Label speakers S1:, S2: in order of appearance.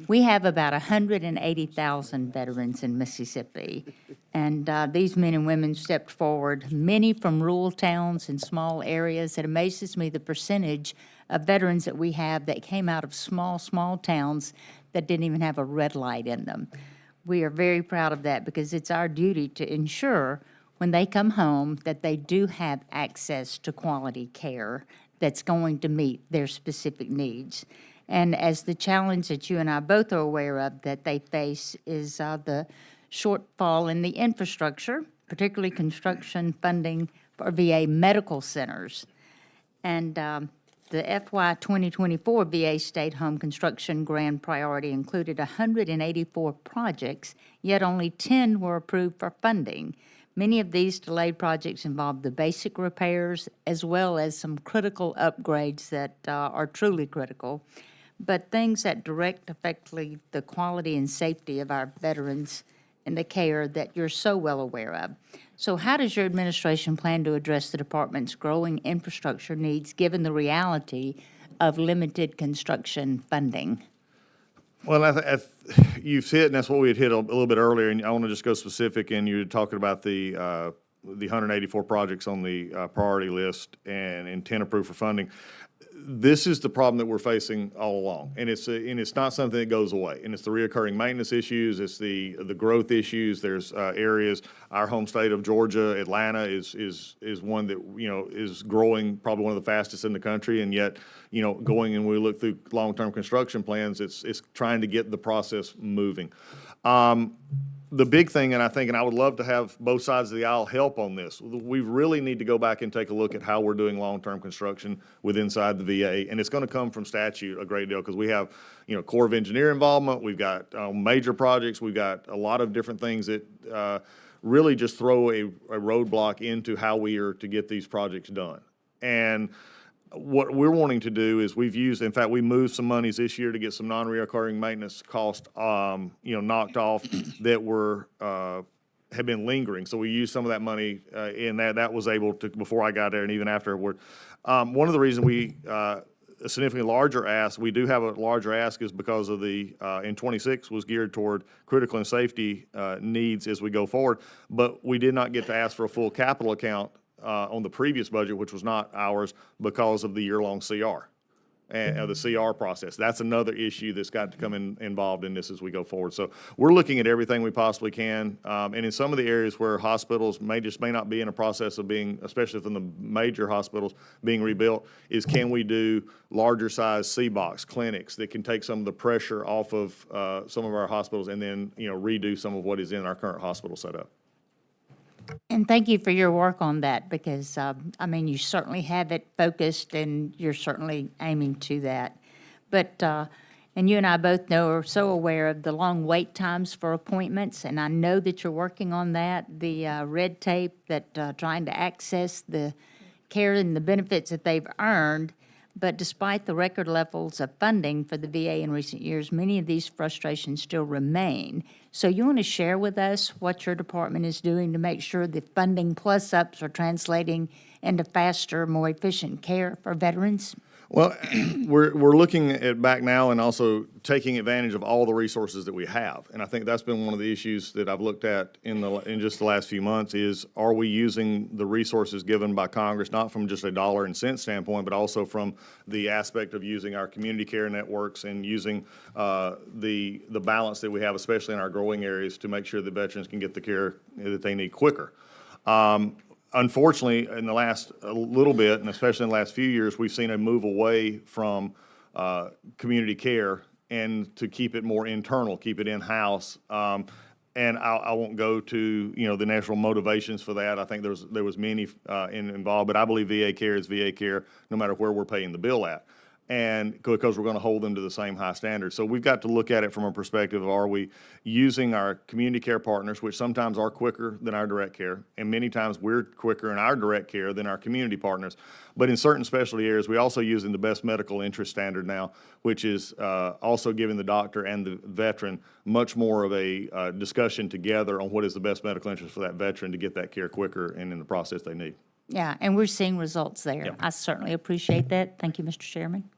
S1: We have about 180,000 veterans in Mississippi, and these men and women stepped forward, many from rural towns and small areas. It amazes me the percentage of veterans that we have that came out of small towns that didn't even have a red light in them. We are very proud of that because it's our duty to ensure when they come home that they do have access to quality care that's going to meet their specific needs. And as the challenge that you and I both are aware of that they face is the shortfall in the infrastructure, particularly construction funding for VA medical centers. And the FY 2024 VA State Home Construction Grand Priority included 184 projects, yet only 10 were approved for funding. Many of these delayed projects involved the basic repairs as well as some critical upgrades that are truly critical, but things that direct effectively the quality and safety of our veterans and the care that you're so well aware of. So how does your administration plan to address the department's growing infrastructure needs given the reality of limited construction funding?
S2: Well, you've hit, and that's what we had hit a little bit earlier, and I want to just go specific, and you're talking about the 184 projects on the priority list and 10 approved for funding. This is the problem that we're facing all along, and it's not something that goes away. And it's the reoccurring maintenance issues, it's the growth issues. There's areas, our home state of Georgia, Atlanta is one that is growing, probably one of the fastest in the country, and yet going and we look through long-term construction plans, it's trying to get the process moving. The big thing, and I would love to have both sides of the aisle help on this, we really need to go back and take a look at how we're doing long-term construction inside the VA, and it's going to come from statute a great deal because we have, Corps of Engineer involvement, we've got major projects, we've got a lot of different things that really just throw a roadblock into how we are to get these projects done. And what we're wanting to do is in fact, we moved some monies this year to get some non-reoccurring maintenance costs, knocked off that had been lingering. So we used some of that money in that was able to, before I got there and even afterward. One of the reasons a significantly larger ask, we do have a larger ask is because of in 26 was geared toward critical and safety needs as we go forward, but we did not get to ask for a full capital account on the previous budget, which was not ours because of the year-long CR and the CR process. That's another issue that's got to come involved in this as we go forward. So we're looking at everything we possibly can. And in some of the areas where hospitals may not be in a process of being, especially from the major hospitals, being rebuilt, is can we do larger size C-box clinics that can take some of the pressure off of some of our hospitals and then, redo some of what is in our current hospital setup.
S1: And thank you for your work on that because, you certainly have it focused and you're certainly aiming to that. But, and you and I both are so aware of the long wait times for appointments, and I know that you're working on that, the red tape that trying to access the care and the benefits that they've earned. But despite the record levels of funding for the VA in recent years, many of these frustrations still remain. So you want to share with us what your department is doing to make sure the funding plus-ups are translating into faster, more efficient care for veterans?
S2: Well, we're looking at back now and also taking advantage of all the resources that we have. And I think that's been one of the issues that I've looked at in just the last few months is, are we using the resources given by Congress, not from just a dollar and cent standpoint, but also from the aspect of using our community care networks and using the balance that we have, especially in our growing areas, to make sure that veterans can get the care that they need quicker. Unfortunately, in the last little bit, and especially in the last few years, we've seen a move away from community care and to keep it more internal, keep it in-house. And I won't go to the national motivations for that. I think there was many involved, but I believe VA care is VA care no matter where we're paying the bill at. And because we're going to hold them to the same high standards. So we've got to look at it from a perspective of, are we using our community care partners, which sometimes are quicker than our direct care, and many times we're quicker in our direct care than our community partners. But in certain specialty areas, we're also using the best medical interest standard now, which is also giving the doctor and the veteran much more of a discussion together on what is the best medical interest for that veteran to get that care quicker and in the process they need.
S1: Yeah, and we're seeing results there.
S2: Yep.
S1: I certainly appreciate that. Thank you, Mr. Chairman.